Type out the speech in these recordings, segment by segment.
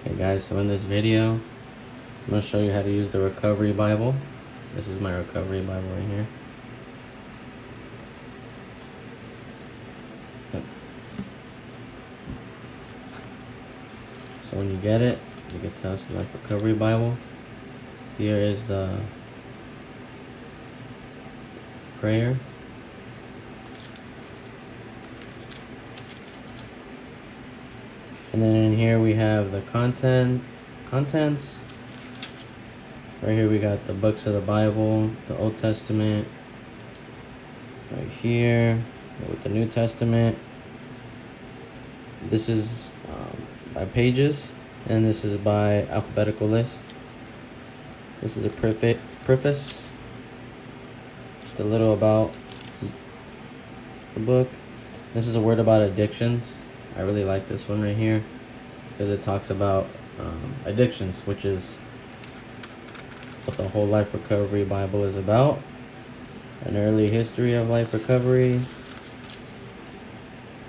Okay guys, so in this video, I'm going to show you how to use the Recovery Bible. This is my Recovery Bible right here. Yep. So when you get it, as you can tell, it's the Life Recovery Bible. Here is the prayer. And then in here we have the contents. Right here we got the books of the Bible, the Old Testament. Right here with the New Testament. This is by pages, and this is by alphabetical list. This is a preface. Just a little about the book. This is a word about addictions. I really like this one right here because it talks about addictions, which is what the whole Life Recovery Bible is about. An early history of life recovery.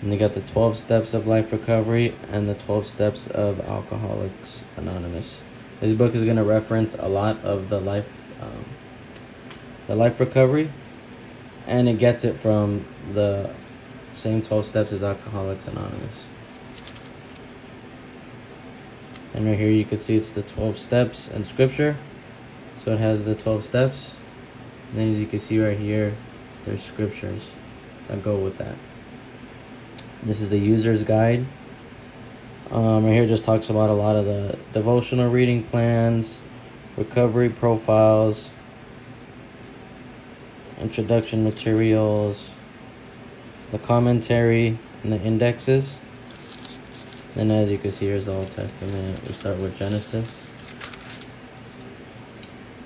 And they got the 12 steps of life recovery and the 12 steps of Alcoholics Anonymous. This book is going to reference a lot of the life recovery, and it gets it from the same 12 steps as Alcoholics Anonymous. And right here you can see it's the 12 steps in scripture. So it has the 12 steps. And then as you can see right here, there's scriptures that go with that. This is the user's guide. Right here just talks about a lot of the devotional reading plans, recovery profiles, introduction materials, the commentary, and the indexes. And as you can see, here's the Old Testament. We start with Genesis.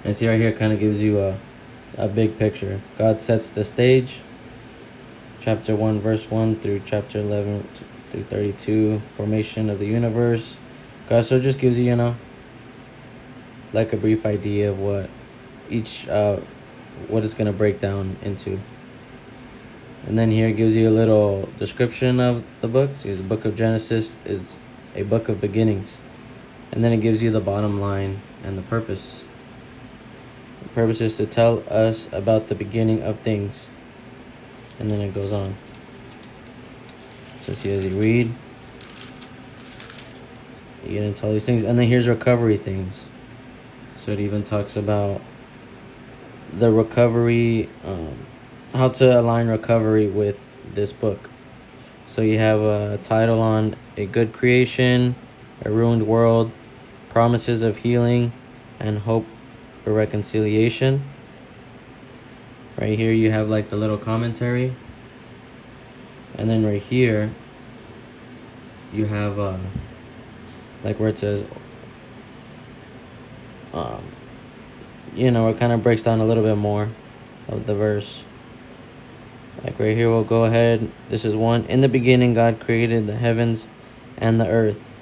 And see right here kind of gives you a big picture. God sets the stage. Chapter 1, verse 1 through chapter 11 through 32. Formation of the universe. God so it just gives you, like a brief idea of what each, what it's going to break down into. And then here it gives you a little description of the book. So the book of Genesis is a book of beginnings. And then it gives you the bottom line and the purpose. The purpose is to tell us about the beginning of things. And then it goes on. So see, as you read, you get into all these things. And then here's recovery things. So it even talks about the recovery, how to align recovery with this book. So you have a title on A Good Creation, A Ruined World, Promises of Healing, and Hope for Reconciliation. Right here you have like the little commentary. And then right here you have like where it says it kind of breaks down a little bit more of the verse. Like right here, we'll go ahead. This is 1. In the beginning, God created the heavens and the earth.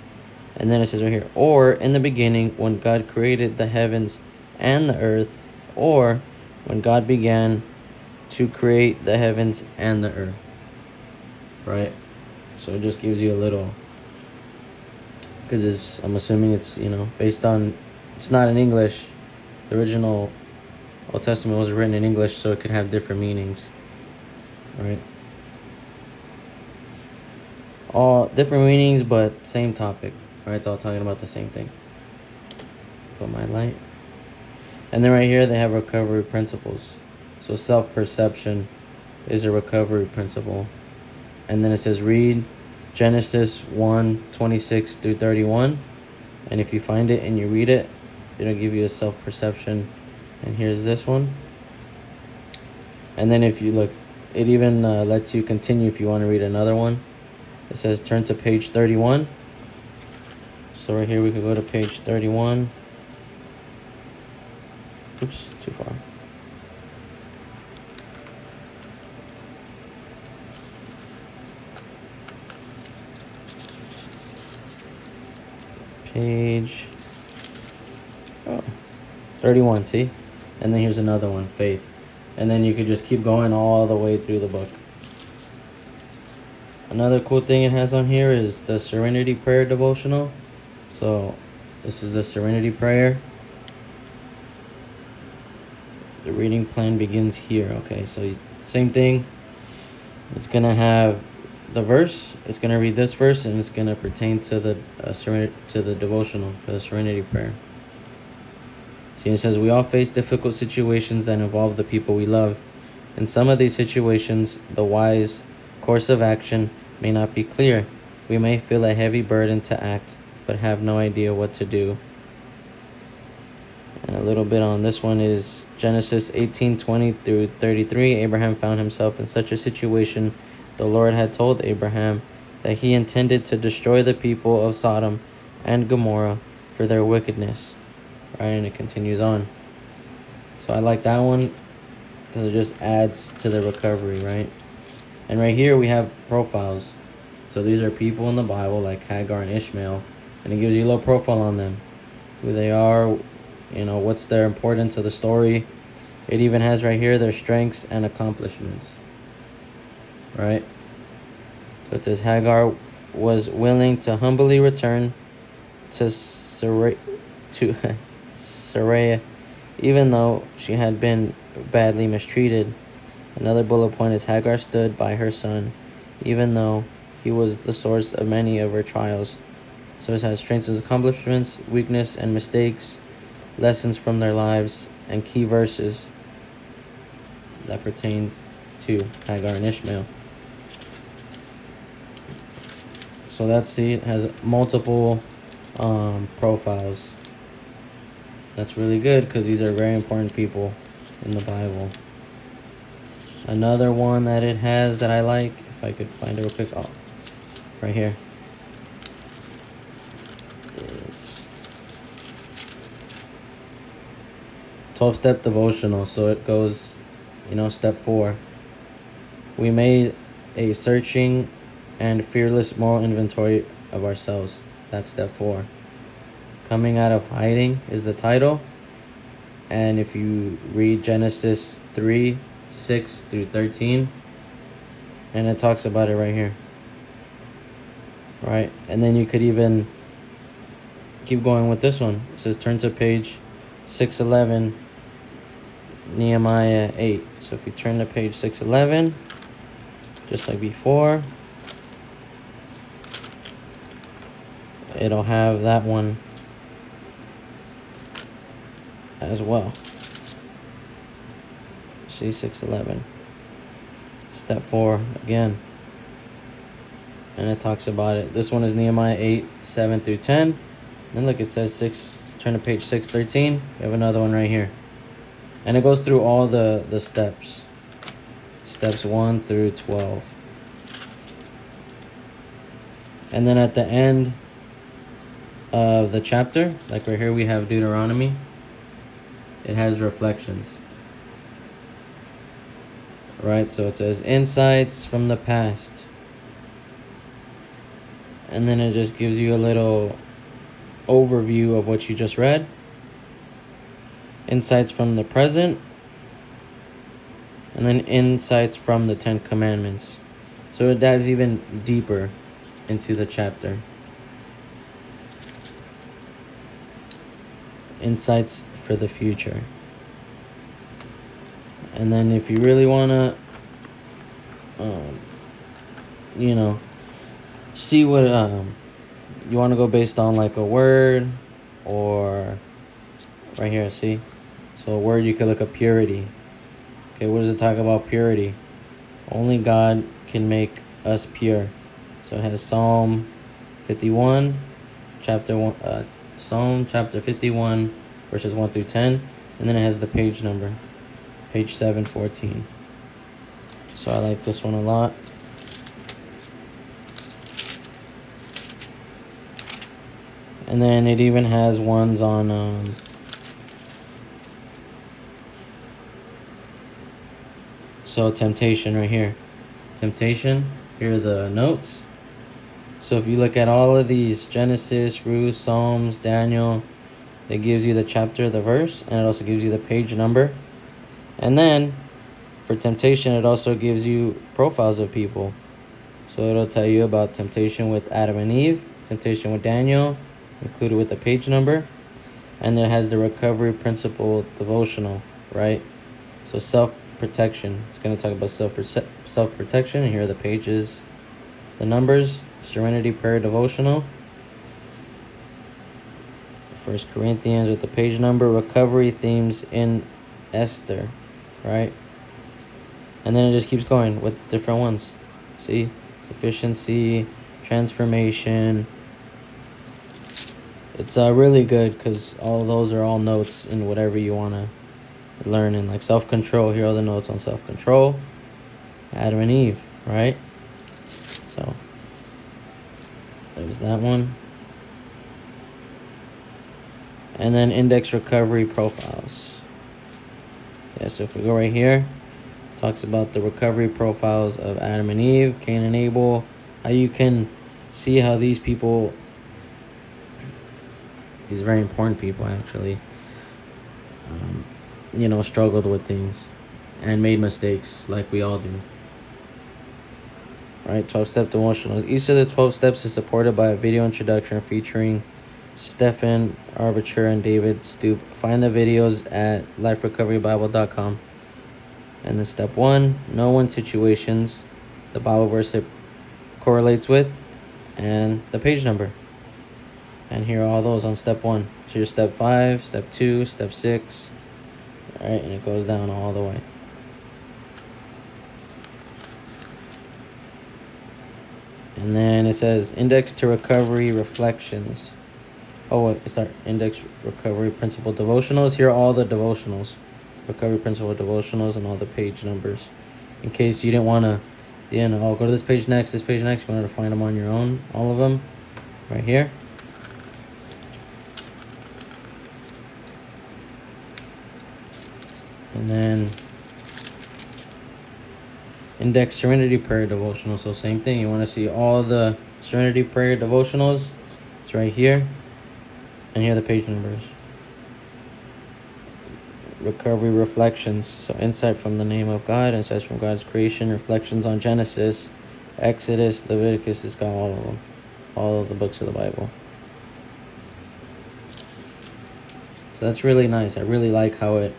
And then it says right here, or in the beginning, when God created the heavens and the earth, or when God began to create the heavens and the earth. Right? So it just gives you a little, because I'm assuming it's, based on, it's not in English. The original Old Testament was written in English, so it could have different meanings. Right? All different meanings, but same topic. Right? It's all talking about the same thing. Put my light. And then right here they have recovery principles. So self-perception is a recovery principle. And then it says read Genesis 1:26 through 31. And if you find it and you read it, it'll give you a self-perception. And here's this one. And then if you look, it even lets you continue if you want to read another one. It says turn to page 31. So right here we could go to page 31. Oops, too far. Page 31, see? And then here's another one, faith. And then you could just keep going all the way through the book. Another cool thing it has on here is the Serenity Prayer Devotional. So this is the Serenity Prayer. The reading plan begins here. Okay, so same thing. It's going to have the verse. It's going to read this verse, and it's going to pertain to the to the devotional for the Serenity Prayer. See, it says, we all face difficult situations that involve the people we love. In some of these situations, the wise course of action may not be clear. We may feel a heavy burden to act, but have no idea what to do. And a little bit on this one is Genesis 18:20 through 33. Abraham found himself in such a situation. The Lord had told Abraham that he intended to destroy the people of Sodom and Gomorrah for their wickedness. Right, and it continues on. So I like that one because it just adds to the recovery, right? And right here we have profiles. So these are people in the Bible like Hagar and Ishmael, and it gives you a little profile on them, who they are, what's their importance of the story. It even has right here their strengths and accomplishments, right? So it says Hagar was willing to humbly return to Sarai, even though she had been badly mistreated. Another bullet point is Hagar stood by her son, even though he was the source of many of her trials. So it has strengths and accomplishments, weakness and mistakes, lessons from their lives, and key verses that pertain to Hagar and Ishmael. So it has multiple profiles. That's really good because these are very important people in the Bible. Another one that it has that I like, if I could find it real quick, right here, is 12-step devotional. So it goes, step 4. We made a searching and fearless moral inventory of ourselves. That's step 4. Coming out of hiding is the title. And if you read Genesis 3:6 through 13, and it talks about it right here. Right? And then you could even keep going with this one. It says turn to page 611, Nehemiah 8. So if you turn to page 611, just like before, it'll have that one as well. See, 611. Step 4 again. And it talks about it. This one is Nehemiah 8:7 through 10. And look, it says 6. Turn to page 613. We have another one right here. And it goes through all the steps. Steps 1 through 12. And then at the end of the chapter, like right here we have Deuteronomy, it has reflections. Right, so it says insights from the past. And then it just gives you a little overview of what you just read. Insights from the present. And then insights from the 10 Commandments. So it dives even deeper into the chapter. Insights for the future. And then if you really want to, see what, you want to go based on like a word, or right here, see? So a word, you could look up purity. Okay, what does it talk about purity? Only God can make us pure. So it has Psalm 51, Psalm chapter 51, verses 1 through 10. And then it has the page number, page 714. So I like this one a lot. And then it even has ones on so temptation right here. Temptation, here are the notes. So if you look at all of these, Genesis, Ruth, Psalms, Daniel, it gives you the chapter, the verse, and it also gives you the page number. And then for temptation, it also gives you profiles of people. So it'll tell you about temptation with Adam and Eve, temptation with Daniel, included with the page number. And it has the recovery principle devotional, right? So self-protection. It's going to talk about self-protection. And here are the pages, the numbers. Serenity Prayer Devotional. 1 Corinthians with the page number. Recovery themes in Esther, right? And then it just keeps going with different ones. See? Sufficiency, transformation. It's really good because all those are all notes in whatever you want to learn. And like self-control, here are the notes on self-control. Adam and Eve, right? So there's that one. And then index recovery profiles. Yeah, so if we go right here, it talks about the recovery profiles of Adam and Eve, Cain and Abel, how you can see how these people, these very important people actually, struggled with things and made mistakes like we all do. Right, 12-step devotionals. Each of the 12 steps is supported by a video introduction featuring Stephen Arbiter and David Stoop. Find the videos at liferecoverybible.com. And then step 1, know when situations, the Bible verse it correlates with, and the page number. And here are all those on step 1. So here's step 5, step 2, step 6. All right, and it goes down all the way. And then it says Index to Recovery Reflections. Oh, it's our Index Recovery Principle Devotionals. Here are all the devotionals. Recovery Principle Devotionals and all the page numbers. In case you didn't want to, go to this page next, you wanted to find them on your own. All of them right here. And then Index Serenity Prayer Devotional. So same thing. You want to see all the Serenity Prayer Devotionals. It's right here. And here are the page numbers. Recovery Reflections. So insight from the name of God, insights from God's creation, reflections on Genesis, Exodus, Leviticus. It's got all of them. All of the books of the Bible. So that's really nice. I really like how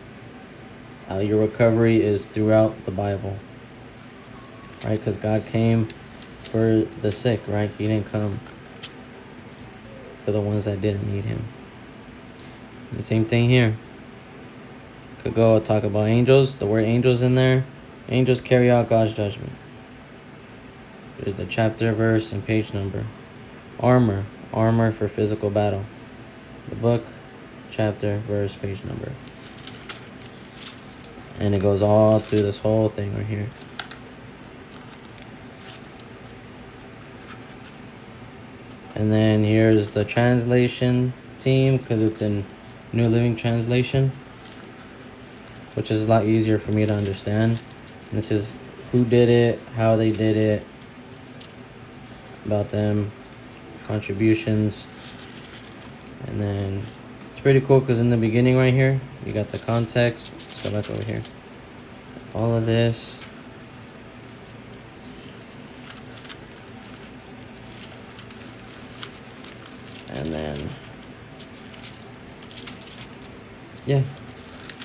your recovery is throughout the Bible. Right? Because God came for the sick, right? He didn't come for the ones that didn't need him. The same thing here. Could go talk about angels. The word angels in there. Angels carry out God's judgment. There's the chapter, verse, and page number. Armor. Armor for physical battle. The book, chapter, verse, page number. And it goes all through this whole thing right here. And then here's the translation team, because it's in New Living Translation, which is a lot easier for me to understand. And this is who did it, how they did it, about them, contributions. And then it's pretty cool because in the beginning right here, you got the context. Let's go back over here. All of this. And then, yeah.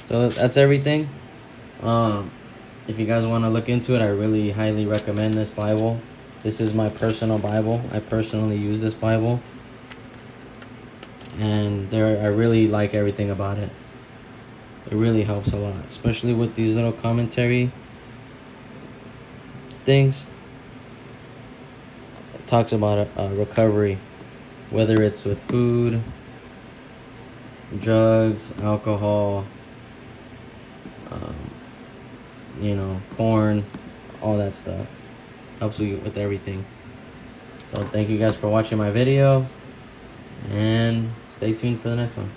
So that's everything. If you guys want to look into it, I really highly recommend this Bible. This is my personal Bible. I personally use this Bible. And I really like everything about it. It really helps a lot, especially with these little commentary things. It talks about recovery, whether it's with food, drugs, alcohol, corn, all that stuff. Helps you with everything. So thank you guys for watching my video, and stay tuned for the next one.